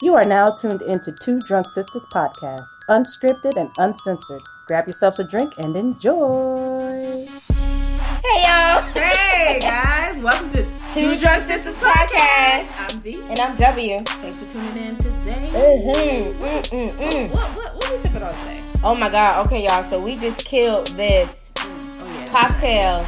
You are now tuned into Two Drunk Sistas podcast, unscripted and uncensored. Grab yourselves a drink and enjoy. Hey y'all! Hey guys! Welcome to Two Drunk Sistas podcast. I'm D. And I'm W. Thanks for tuning in today. What we sipping on today? Oh my god, okay y'all, so we just killed this cocktail.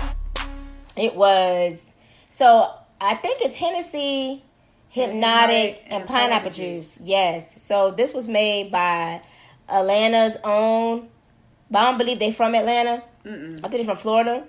It was, so I think it's Hennessy, Hypnotic, and pineapple juice. Yes. So this was made by Atlanta's own, but I don't believe they from Atlanta. I think they're from Florida.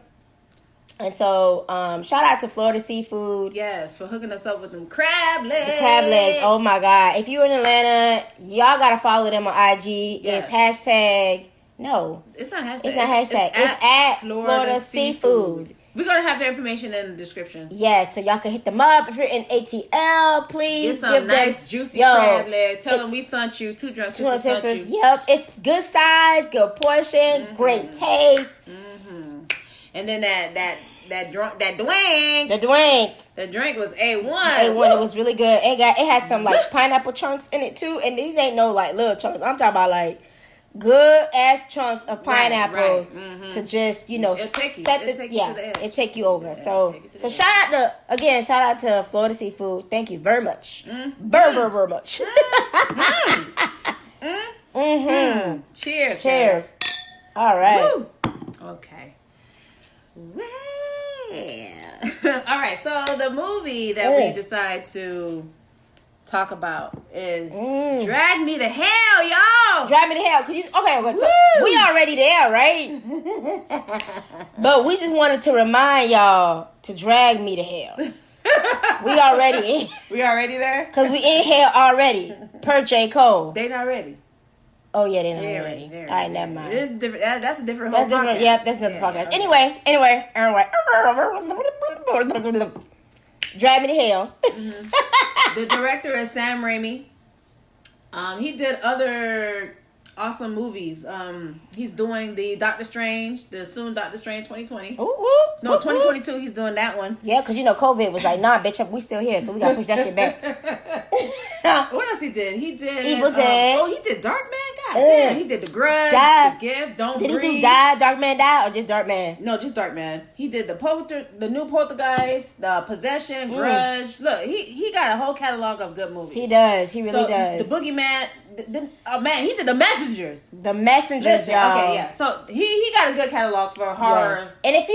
And so, shout out to Florida Seafood. Yes, for hooking us up with them crab legs. The crab legs. Oh my God. If you're in Atlanta, y'all gotta follow them on IG. Yes. It's hashtag, no. It's not hashtag. It's not hashtag. It's at Florida Seafood. We're going to have the information in the description. Yes, so y'all can hit them up. If you're in ATL, please Get some give nice, them, juicy crab legs. Tell them we sent you. Two Drunk Sistas sent you. Yep, it's good size, good portion, great taste. And then that DWANKS. The drink. The drink was A1. A1, it was really good. It had some like pineapple chunks in it too. And these ain't no like little chunks. I'm talking about like good ass chunks of pineapples to just, you know, take you set to the edge. it take you over. So shout out to Florida Seafood. Thank you very much. Very much. Cheers. All right. Woo. Okay. Well. All right. So the movie that we decide to talk about is Drag Me to Hell, y'all. Drag Me to Hell. So we already there, right? But we just wanted to remind y'all to drag me to hell. We already in. We already there? Because we in hell already. Per J. Cole. They not ready. Oh, yeah, they're not ready. All right, never mind. It's different. That's a different whole That's different. podcast. Yep, that's another podcast. Okay. Anyway. Drag Me to Hell. The director is Sam Raimi. He did other awesome movies. He's doing the Doctor Strange 2020. No, 2022. He's doing that one. Yeah, because you know COVID was like, nah, bitch, we still here, so we gotta push that shit back. What else he did? He did Evil Dead. He did Dark Man. God damn, he did The Grudge, The Gift, Don't Breathe. Did he do Dark Man Die, or just Dark Man? No, just Dark Man. He did the new Poltergeist, the Possession, Grudge. Look, he got a whole catalog of good movies. He does. He really does. The Boogeyman. He did The Messengers. The Messengers, y'all. Okay, yeah. So he got a good catalog for horror. Yes. And if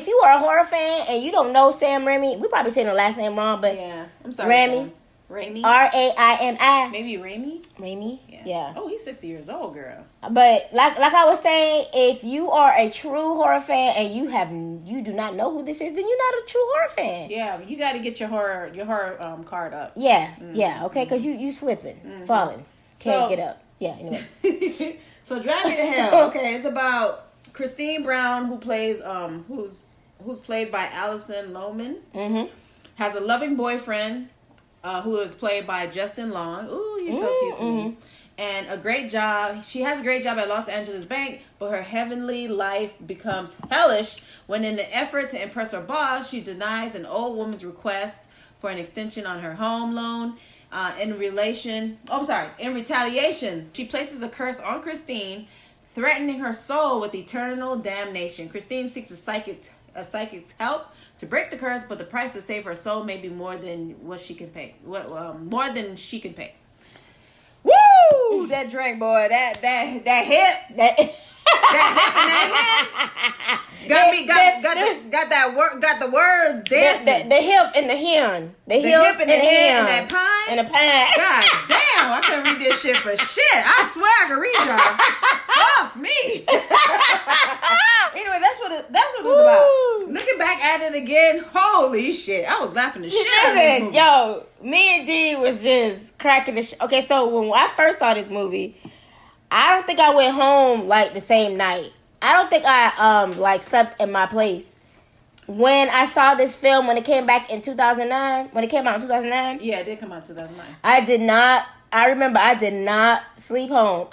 you are a horror fan and you don't know Sam Raimi, we probably saying the last name wrong, but yeah, I'm sorry. Raimi. Raimi. Raimi. Maybe Raimi. Raimi. Yeah. Oh, he's 60 years old, girl. But like I was saying, if you are a true horror fan and you do not know who this is, then you're not a true horror fan. Yeah, you got to get your horror card up. Yeah, yeah, okay, because you slipping, falling, can't get up. Yeah, anyway. So Drag Me to Hell. Okay, it's about Christine Brown, who plays who's played by Allison Lohman. Has a loving boyfriend who is played by Justin Long. Ooh, he's so cute to me. And a great job. She has a great job at Los Angeles Bank, but her heavenly life becomes hellish when, in an effort to impress her boss, she denies an old woman's request for an extension on her home loan. In retaliation, she places a curse on Christine, threatening her soul with eternal damnation. Christine seeks a psychic's help to break the curse, but the price to save her soul may be more than what she can pay. More than she can pay. Woo! That drink, boy. That hip. That hip and that hip. Got the words dancing. The hip and the hen. The hip and the hen and that pine. And the pine. God damn, I couldn't read this shit for shit. I swear I can read y'all. Fuck me. Anyway, that's what it's about. Looking back at it again, holy shit. I was laughing the shit out of this movie. Yo, me and D was just cracking the shit. Okay, so when I first saw this movie, I don't think I went home like the same night. I don't think I slept in my place. When I saw this film, when it came back in 2009, when it came out in 2009. Yeah, it did come out in 2009. I remember I did not sleep home.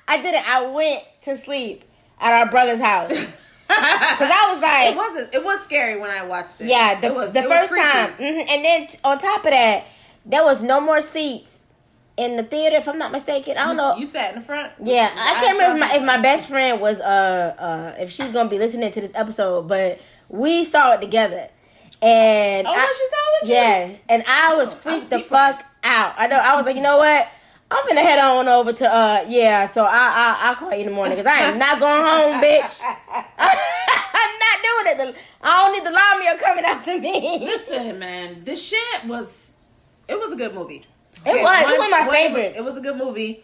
I didn't. I went to sleep at our brother's house. Because I was like... It was scary when I watched it. Yeah, the first time. Mm-hmm. And then on top of that, there was no more seats in the theater, if I'm not mistaken. I don't know. You sat in the front? Yeah, I can't remember if my best friend was if she's gonna be listening to this episode, but we saw it together. And she saw it with you? Yeah, and I was freaked the fuck out. I know. I was like, you know what? I'm finna head on over to so I'll call you in the morning because I am not going home, bitch. I'm not doing it. I don't need the llama coming after me. Listen, man, this shit was a good movie. It was one of my favorites. It was a good movie.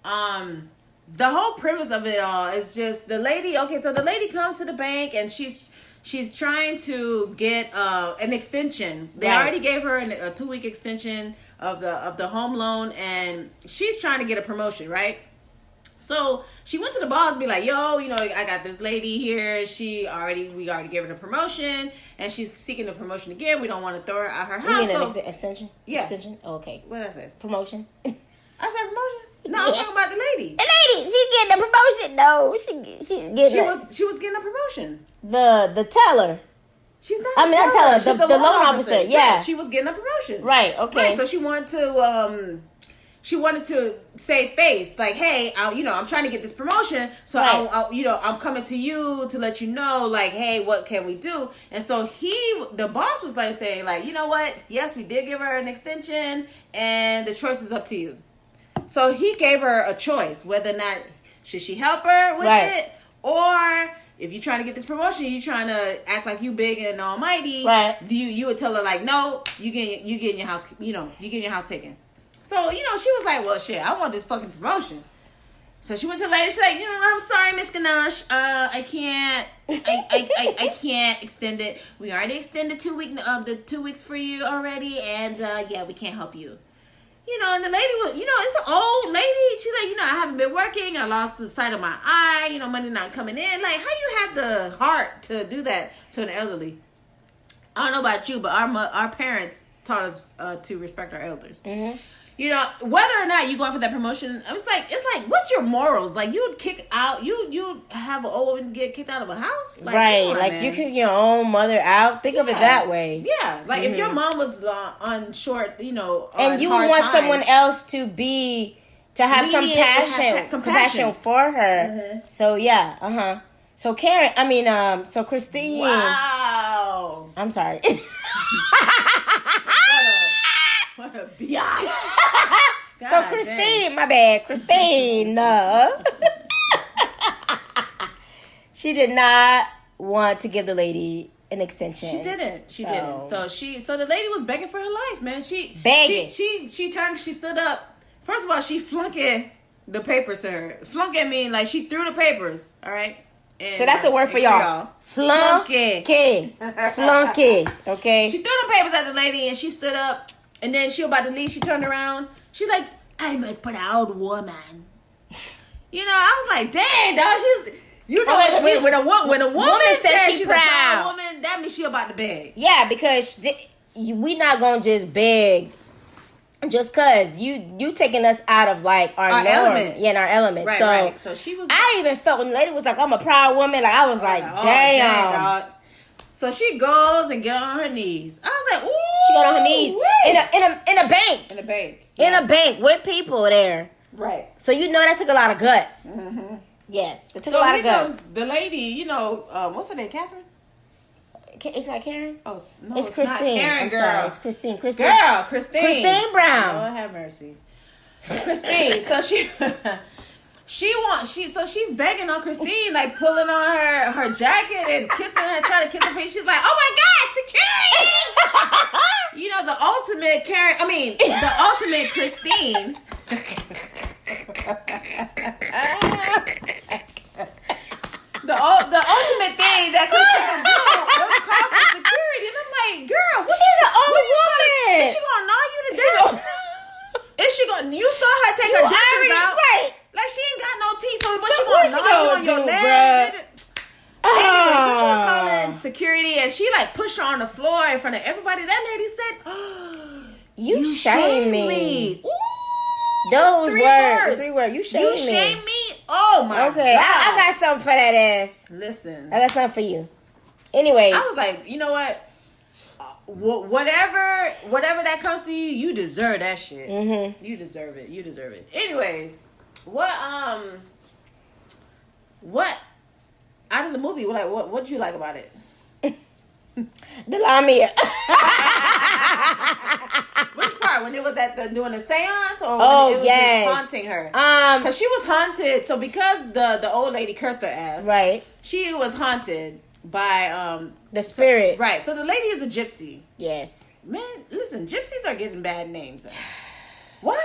The whole premise of it all is just the lady. Okay, so the lady comes to the bank and she's trying to get an extension. They already gave her a 2-week extension of the home loan, and she's trying to get a promotion, right? So she went to the boss and be like, yo, I got this lady here. We already gave her the promotion, and she's seeking the promotion again. We don't want to throw her out her house. You mean an extension? Yeah. Extension? Oh, okay. What did I say? Promotion. I said promotion? No, I'm talking about the lady. The lady, she getting a promotion. No, She was getting a promotion. The teller. She's not. Not teller. The loan officer. Yeah, she was getting a promotion. Right. Okay. Right. So she wanted to save face, like, hey, I'm trying to get this promotion, so I'm coming to you to let you know, like, hey, what can we do? And so the boss was like saying, like, you know what? Yes, we did give her an extension, and the choice is up to you. So he gave her a choice whether or not should she help her with it, or if you're trying to get this promotion, you're trying to act like you big and almighty. Right. You would tell her like, no, you getting your house, you getting your house taken. So she was like, well, shit, I want this fucking promotion. So she went to the lady. She's like, I'm sorry, Miss Ganache, I can't extend it. We already extended 2 weeks for you already, and we can't help you. And the lady was, it's an old lady. She's like, I haven't been working. I lost the sight of my eye. Money not coming in. Like, how you have the heart to do that to an elderly? I don't know about you, but our parents taught us to respect our elders. Mm-hmm. Whether or not you going for that promotion, it's like, what's your morals? Like, you would kick out, you have an old woman get kicked out of a house? Like, right, on, like man. you kick your own mother out. Think of it that way. Yeah, like if your mom was on short, and you would want someone else to have some compassion for her. Mm-hmm. So yeah, So Karen, so Christine. Wow. I'm sorry. What a biatch. So Christine, my bad, Christine. She did not want to give the lady an extension. She didn't. She So the lady was begging for her life, man. Begging. She stood up. First of all, she flunked the papers to her. Flunky mean like she threw the papers. All right. And, so that's a word for y'all. Flunky. Flunky. Okay. She threw the papers at the lady and she stood up. And then she was about to leave. She turned around. She's like, I'm a proud woman. I was like, dang, dog. When a woman says she's proud. A proud woman, that means she about to beg. Yeah, because we not going to just beg just because you taking us out of like our element. Yeah, in our element. Right. So she was. I even felt when the lady was like, I'm a proud woman. Like, I was like, damn. Dog. So she goes and get on her knees. I was like, ooh. She got on her knees in a bank. In a bank. Yeah. In a bank with people there. Right. So that took a lot of guts. Mm-hmm. Yes, it took a lot of guts. The lady, what's her name, Catherine? It's not Karen? Oh, no, it's Christine. Not Karen, I'm girl. sorry, it's Christine. Christine Brown. Lord have mercy. Christine. So she's begging on Christine, like pulling on her jacket and kissing her, trying to kiss her face. She's like, oh my God, security! The ultimate Karen, the ultimate Christine. The ultimate thing that Christine can do was call for security. And I'm like, girl, she's an old woman. Is she gonna gnaw you to death? Is she gonna? You saw her take her dentures out, right? Like she ain't got no teeth. So what she gonna gnaw you on your leg? Anyway, so she was calling security, and she like pushed her on the floor in front of everybody. That lady said, oh, "You shame me." Ooh, those words. 3 words. You shame me. You shame me. Oh my God. Okay, I got something for that ass. Listen, I got something for you. Anyway, I was like, you know what? whatever that comes to you, you deserve that shit. Mm-hmm. You deserve it. Anyways, what out of the movie, what did you like about it? The Lamia. Which part? When it was doing the seance, or when it was yes. just haunting her? Because she was haunted. So because the old lady cursed her ass, right? She was haunted by the spirit, right? So the lady is a gypsy. Yes. Man, listen, gypsies are getting bad names. What?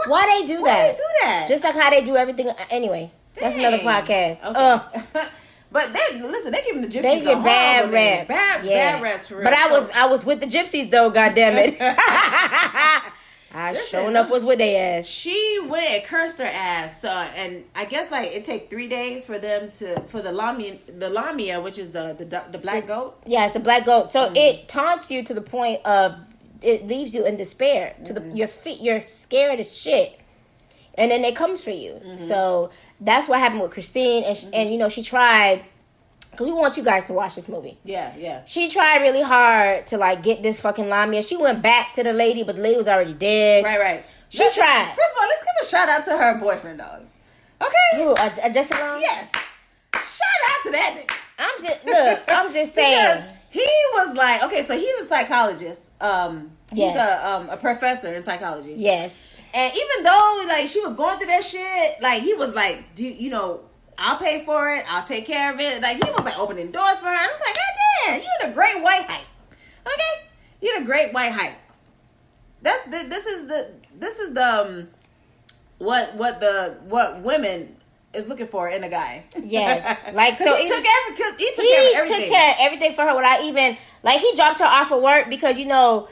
Why they do that? Just like how they do everything. Anyway, that's another podcast. Okay. But they giving the gypsies they get bad rap. Bad raps for real. But I was with the gypsies though. God damn it. I sure enough was with their ass. She went and cursed her ass. And I guess like it take 3 days for them for the lamia, which is the black goat. Yeah, it's a black goat. So it taunts you to the point of it leaves you in despair. You're scared as shit, and then it comes for you. Mm-hmm. So that's what happened with Christine, and she tried. Because we want you guys to watch this movie. Yeah. She tried really hard to, get this fucking lamia. She went back to the lady, but the lady was already dead. Right. She tried. First of all, let's give a shout out to her boyfriend, dog. Okay? Who? Jessica Long? Yes. Shout out to that nigga. I'm just saying. Because he was like, okay, so he's a psychologist. He's a professor in psychology. Yes. And even though, she was going through that shit, he was like, I'll pay for it. I'll take care of it. He was opening doors for her. I'm like, God damn, you in a great white hype. Okay, you in a great white hype. This is the what women is looking for in a guy. Yes, so he took care of everything. He took care of everything for her without even he dropped her off of work because the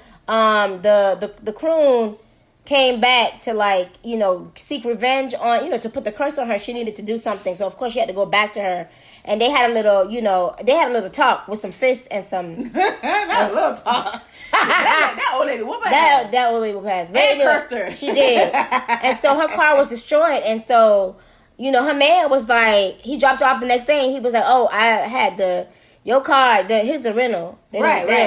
croon came back to seek revenge on to put the curse on her. She needed to do something, so of course she had to go back to her, and they had a little talk with some fists and some not a little talk. that old lady whooped her ass. That old lady whooped her ass. And cursed her. She did. And so her car was destroyed, and so her man was he dropped her off the next day, and he was like, oh, I had your car, here's the rental. They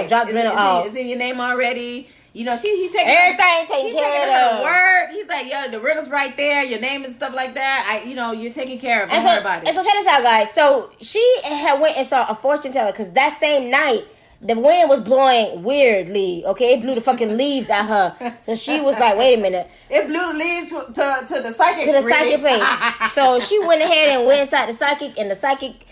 dropped the rental off. It's in your name already. He taking everything taken care of. Work. He's like, yo, the rental's right there. Your name and stuff like that. You're taking care of. Don't worry about it. And so check this out, guys. So she had went and saw a fortune teller because that same night the wind was blowing weirdly. Okay, it blew the fucking leaves at her. So she was like, wait a minute. It blew the leaves to the psychic. To the psychic place. So she went ahead and went inside the psychic, and the psychic.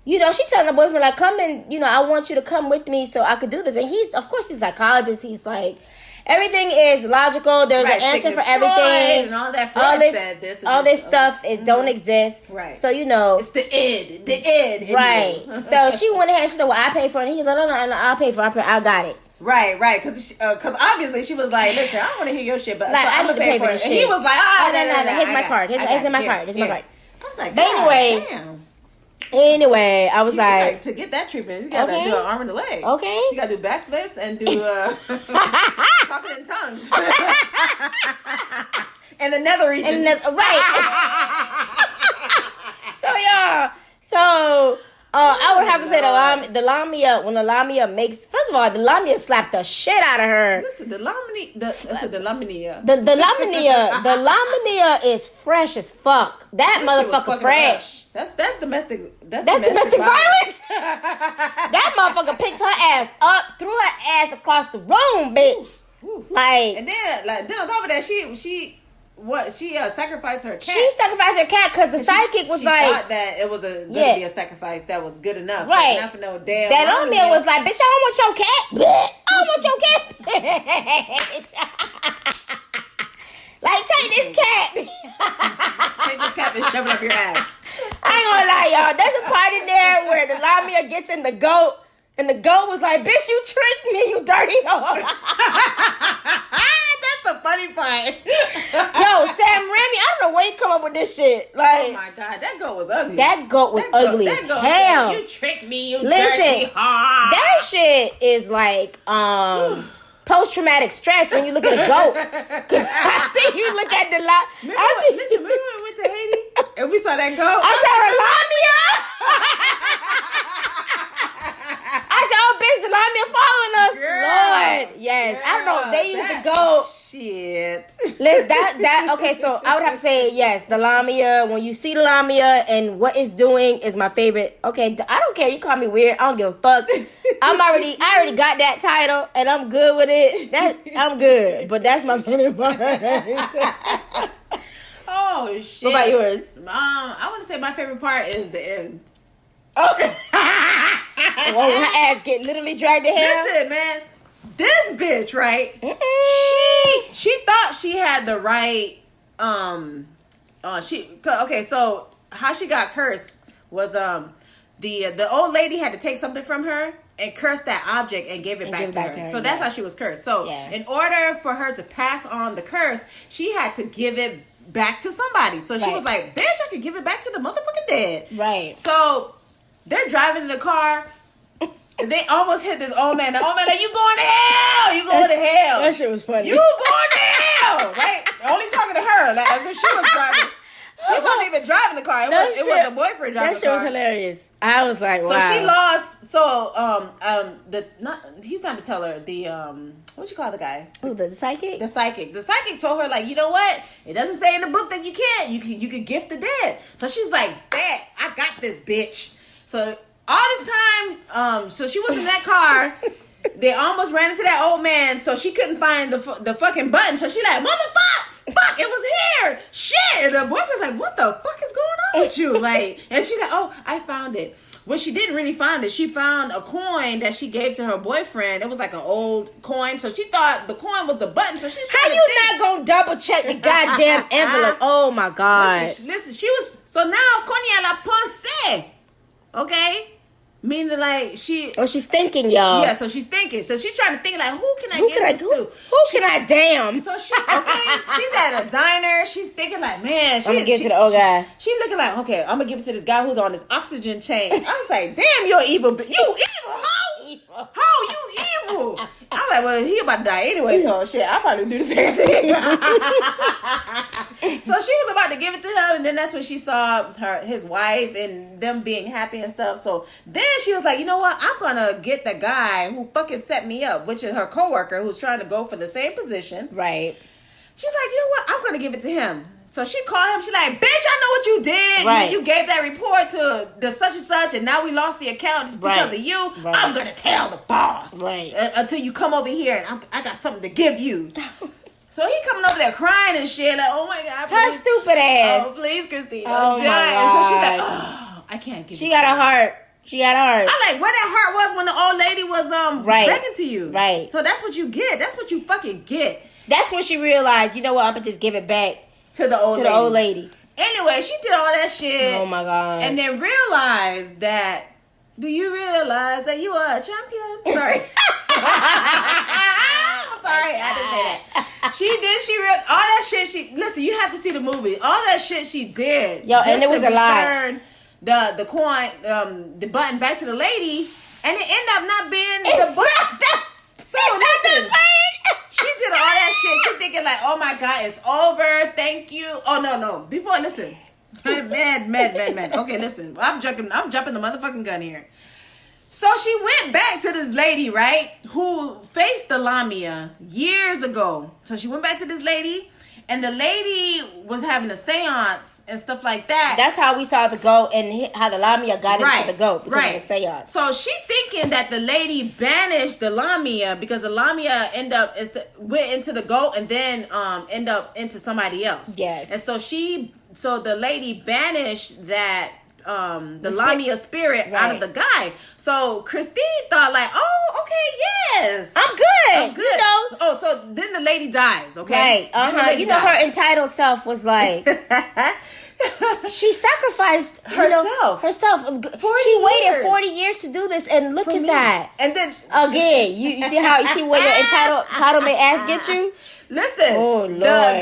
She telling her boyfriend, come and, I want you to come with me so I could do this. And he's a psychologist. He's like, everything is logical. There's an answer for everything. And all that Freud said this. All this stuff don't exist. Right. So, it's the id. Right. So she went ahead and she said, well, I pay for it. And he's like, no, I'll pay for it. I got it. Right. Because obviously she was like, listen, I don't want to hear your shit, but I need to pay for this shit. And he was like, no, here's my card. Here's in my card. Here's my card. I was like, but anyway, I was like, to get that treatment, you gotta do an arm and a leg. Okay. You gotta do backflips and do talking in tongues. And the nether regions. Right. So I would have to say the lamia, when the lamia makes, first of all, the lamia slapped the shit out of her. Listen, the lamia. The lamia is fresh as fuck. That motherfucker fresh. That's domestic. That's domestic violence. That motherfucker picked her ass up, threw her ass across the room, bitch. And then on top of that, she sacrificed her cat. She sacrificed her cat because the psychic was she thought that it was gonna be a sacrifice that was good enough. Right. Not for no damn. That lamia was like, bitch, I don't want your cat. I don't want your cat. Take this cat. Take this cat and shove it up your ass. I ain't gonna lie, y'all. There's a part in there where the lamia gets in the goat, and the goat was like, bitch, you tricked me, you dirty hoe. That's a funny part. Yo, Sam Raimi, I don't know where he come up with this shit. Oh my God, that goat was ugly. That goat was ugly as hell. You tricked me, you dirty hoe. That shit is post-traumatic stress when you look at a goat. Because after you look at the listen, remember when we went to Haiti and we saw that goat? I saw a lamia. I said, oh, bitch, the Lamia following us. Girl. Lord, yes. I don't know. They used to go. Shit. Okay, so I would have to say yes. The Lamia. When you see the Lamia and what it's doing is my favorite. Okay, I don't care. You call me weird. I don't give a fuck. I already got that title and I'm good with it. I'm good. But that's my favorite part. Oh shit. What about yours? I want to say my favorite part is the end. Oh. Well, her ass get literally dragged to hell. Listen, man. This bitch, right? She thought she had the right. Okay. So how she got cursed was the old lady had to take something from her and curse that object and give it back to her. So that's how she was cursed. So in order for her to pass on the curse, she had to give it back to somebody. So she was like, "Bitch, I could give it back to the motherfucking dead." Right. So they're driving in the car. They almost hit this old man. The old man like, "You going to hell? You going to hell?" That shit was funny. You going to hell? Right? Only talking to her, like as if she was driving. She wasn't even driving the car. It was the boyfriend driving the car. That shit was hilarious. I was like, wow. So she lost. So he's not the teller. The what you call the guy? Oh, the psychic. The psychic. The psychic told her like, you know what? It doesn't say in the book that you can't. You can gift the dead. So she's like, bet I got this bitch. So all this time, so she was in that car. They almost ran into that old man, so she couldn't find the fucking button. So she like, motherfucker. Fuck, it was here. Shit. And the boyfriend's like, what the fuck is going on with you? Like, and she's like, oh, I found it. Well, she didn't really find it. She found a coin that she gave to her boyfriend. It was like an old coin. So she thought the coin was the button. So she's how you not gonna double check the goddamn envelope? Oh my God. Listen, she was, so now, Konya la pensée. Okay? Meaning like she's thinking, y'all. Yeah, so she's thinking. So she's trying to think like, who can I give this to? Who can I damn? So she's at a diner. She's thinking like, man, I'm gonna give it to the old guy. She looking like, okay, I'm gonna give it to this guy who's on this oxygen chain. I was like, damn, you're evil. You evil, hoe? Hoe, you evil. I'm like, well, he about to die anyway, so shit, I'll probably do the same thing. So she was about to give it to him, and then that's when she saw his wife and them being happy and stuff. So then she was like, you know what? I'm gonna get the guy who fucking set me up, which is her coworker who's trying to go for the same position. Right. She's like, you know what? I'm gonna give it to him. So she called him. She's like, bitch, I know what you did. Right. You gave that report to the such and such, and now we lost the account just because of you. Right. I'm gonna tell the boss. Right. Until you come over here, and I got something to give you. So he coming over there crying and shit, like, oh my God. Please. Her stupid ass. Oh, please, Christine. Oh, my God. And so she's like, oh, I can't give She got a heart. She got a heart. I like where that heart was when the old lady was begging to you. Right. So that's what you get. That's what you fucking get. That's when she realized, you know what, I'm gonna just give it back to the old lady. Anyway, she did all that shit. Oh my God. And then realized that, do you realize that you are a champion? Sorry. Sorry, I didn't say that. All that shit listen, you have to see the movie. All that shit she did. Yo, and it was a lie. The coin, the button back to the lady, and it ended up not being the button. So listen, she did all that shit. She thinking like, oh my God, it's over. Thank you. Oh no. Before, listen. Mad. Okay, listen. I'm jumping the motherfucking gun here. So she went back to this lady, right, who faced the Lamia years ago. So she went back to this lady, and the lady was having a seance and stuff like that. That's how we saw the goat and how the Lamia got into the goat because of the seance. So she thinking that the lady banished the Lamia because the Lamia went into the goat and then end up into somebody else. Yes. And so the lady banished that the Lamia spirit out of the guy. So Christine thought like, oh, okay, yes, I'm good. You know. Oh, so then the lady dies. Okay, right. You know, her entitled self was like, she sacrificed herself. She waited 40 years to do this, and look at that. And then again, you see where your entitlement ass get you. Listen, oh Lord,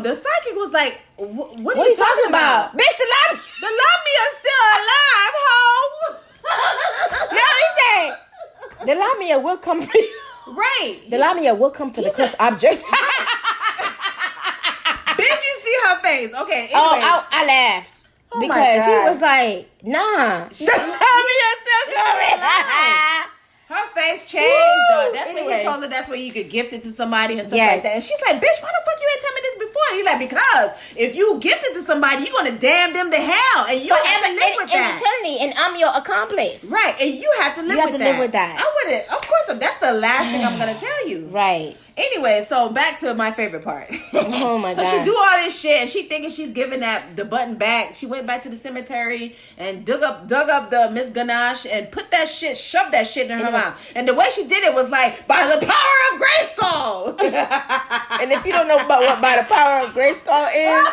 the psychic was like, what are you talking about? Bitch, the Lamia is still alive, ho. No, he said the Lamia will come for you. Right. The Lamia will come for the cursed objects. Did you see her face? Okay. Anyways. Oh, I laughed. Because he was like, nah. The Lamia still coming. Her face changed, dog. That's when he told her that's where you could gift it to somebody and stuff like that. And she's like, bitch, why the fuck you ain't tell me this before? He's like, because if you gift it to somebody, you're going to damn them to hell. And you have to live with that. Eternity, and I'm your accomplice. Right. And you have to live with that. I wouldn't. Of course, that's the last thing I'm going to tell you. Right. Anyway, so back to my favorite part. Oh my God. So she do all this shit and she thinking she's giving the button back. She went back to the cemetery and dug up the Miss Ganache and shoved that shit in her mouth. And the way she did it was like, by the power of Grayskull. And if you don't know about what by the power of Grayskull is,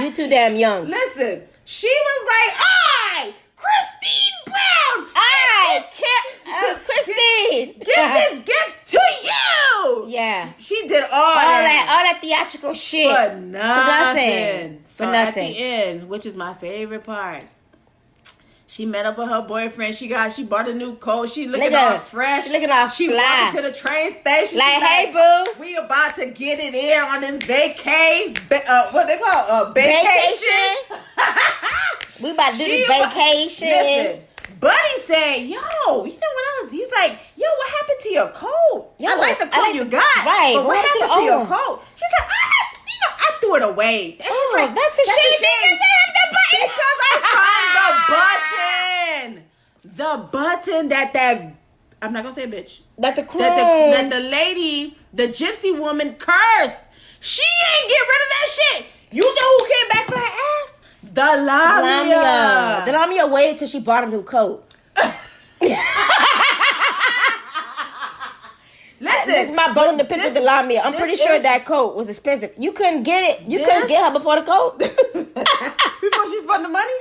you too damn young. Listen, she was like, Christine Brown! Christine! Give this gift to you! Yeah. She did all that theatrical shit. For nothing. For nothing. At the end, which is my favorite part, she met up with her boyfriend. She bought a new coat. She looking all fresh. She looking all fly. She walked to the train station. Like, hey, boo. We about to get it in on this what they call vacation. We about to do this vacation. Listen, Buddy said, yo, you know what else? He's like, yo, what happened to your coat? I like the coat you got. Right. But what happened to your coat? She's like, I threw it away. And he's like, that's a shame. Because I found the button that I'm not gonna say bitch. That the crown. That the lady, the gypsy woman cursed. She ain't get rid of that shit. You know who came back for her ass? The Lamia. The Lamia waited till she bought a new coat. Listen, this is my bone to pick with the Lamia. I'm pretty sure that coat was expensive. You couldn't get it. You couldn't get her before the coat. Before she spent the money.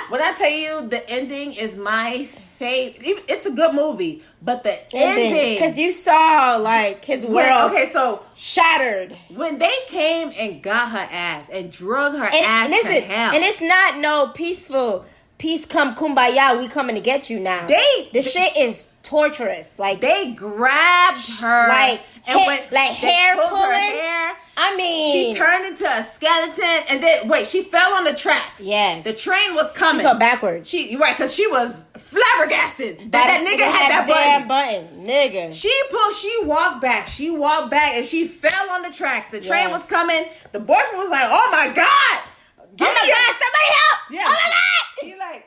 When I tell you the ending is my favorite, it's a good movie, but the ending, because you saw like his world. So shattered when they came and got her ass and drug her ass to hell. And it's not no peaceful. Peace come kumbaya. We coming to get you now. The shit is torturous. Like they grabbed her, hair pulling. I mean, she turned into a skeleton, and then she fell on the tracks. Yes, the train was coming. She fell backwards. Because she was flabbergasted that nigga had that button. Nigga. She walked back, and she fell on the tracks. The train was coming. The boyfriend was like, "Oh my god, somebody help! Yeah. Oh my god!" He like,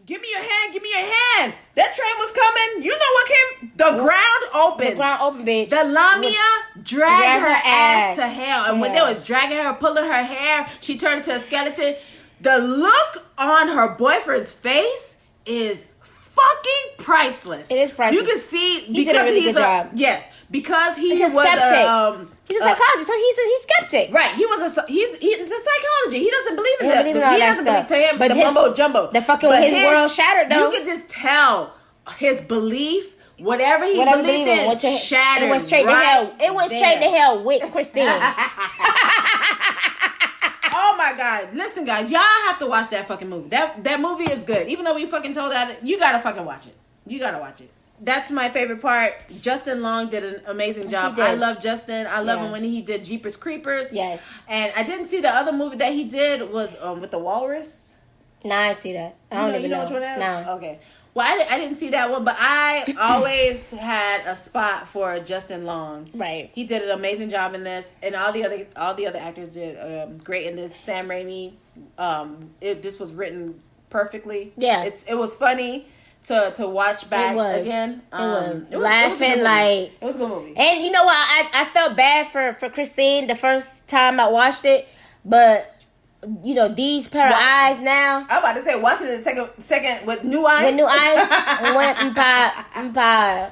give me your hand. That train was coming. You know what came? The ground opened. The ground opened, bitch. The Lamia dragged her ass to hell. And when they was dragging her, pulling her hair, she turned into a skeleton. The look on her boyfriend's face is fucking priceless. It is priceless. You can see he did a really good job. Yes, because he's a skeptic. He's a psychologist, so he's skeptic. Right. He's into psychology. He doesn't believe in that. He doesn't believe to him, but the mumbo jumbo. The fucking his world shattered though. You can just tell his belief, whatever he believed in, shattered. It went straight to hell. It went straight to hell with Christine. Oh my god. Listen guys, y'all have to watch that fucking movie. That movie is good. Even though we fucking told that, you gotta fucking watch it. You gotta watch it. That's my favorite part. Justin Long did an amazing job. I love Justin. I love him when he did Jeepers Creepers. Yes. And I didn't see the other movie that he did was with the walrus. Nah, I see that. I don't even know. Which one that is? No. Okay. Well, I didn't see that one, but I always had a spot for Justin Long. Right. He did an amazing job in this, and all the other actors did great in this. Sam Raimi, this was written perfectly. Yeah. It was funny to watch back again. It was laughing like it was a good movie. And you know what? I felt bad for Christine the first time I watched it, but you know these pair of eyes now. I'm about to say watching it the second with new eyes. With new eyes, went mpa.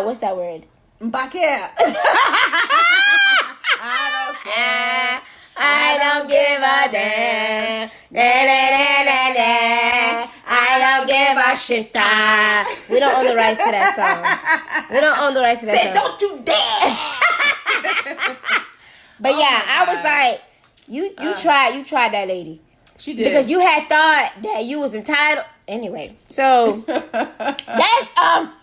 What's that word? Mpa. I don't give a damn. I don't give a shit. We don't own the rights to that song. Say, don't you dare. But I was like, you tried that lady. She did. Because you had thought that you was entitled. Anyway, so that's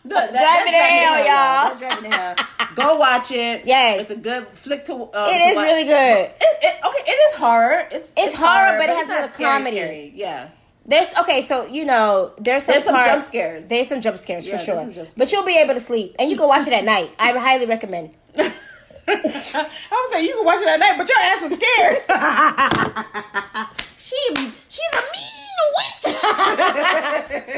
Driving to Hell, y'all. That's Driving to Hell. Go watch it. Yes, it's a good flick to. It is really good. It is horror. It's horror, but it has a little comedy. Scary. Yeah. There's so there's some jump scares. There's some jump scares for sure. Jump scares. But you'll be able to sleep, and you can watch it at night. I highly recommend. I was saying you can watch it at night, but your ass was scared. She's a mean witch.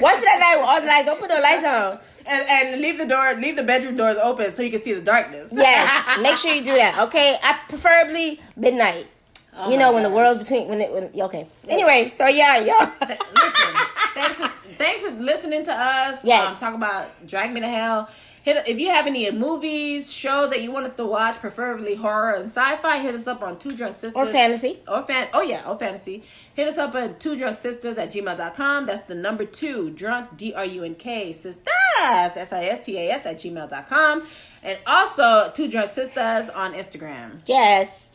Watch it at night with all the lights. Don't put the lights on. And leave the bedroom doors open so you can see the darkness. Yes, make sure you do that. Okay, I preferably midnight. Oh when the world's between okay. Anyway, so yeah, y'all. Listen, thanks for listening to us. Yes. Talk about Drag Me to Hell. If you have any movies, shows that you want us to watch, preferably horror and sci-fi, hit us up on Two Drunk Sisters. Or fantasy. Or fantasy. Hit us up at twodrunksisters@gmail.com. That's the number 2, drunk, DRUNK, sistas, SISTAS @gmail.com. And also, Two Drunk Sisters on Instagram. Yes,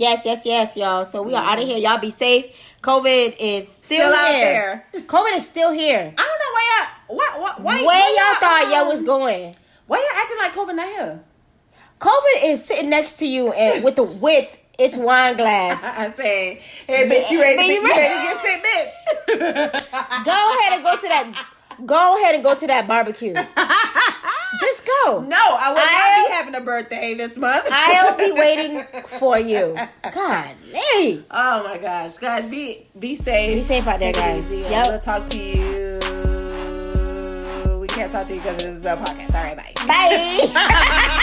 y'all. So we are out of here. Y'all be safe. COVID is still out here. there. COVID is still here. I don't know why y'all thought y'all was going. Why y'all acting like COVID not here? COVID is sitting next to you and with its wine glass. I say, hey bitch, you ready to get sick, bitch? Go ahead and go to that barbecue. Just go. No, I will not be having a birthday this month. I'll be waiting for you. God, hey. Oh my gosh, guys, be safe. Be safe out there, guys. Yep. We'll talk to you. We can't talk to you because this is a podcast. All right, bye. Bye.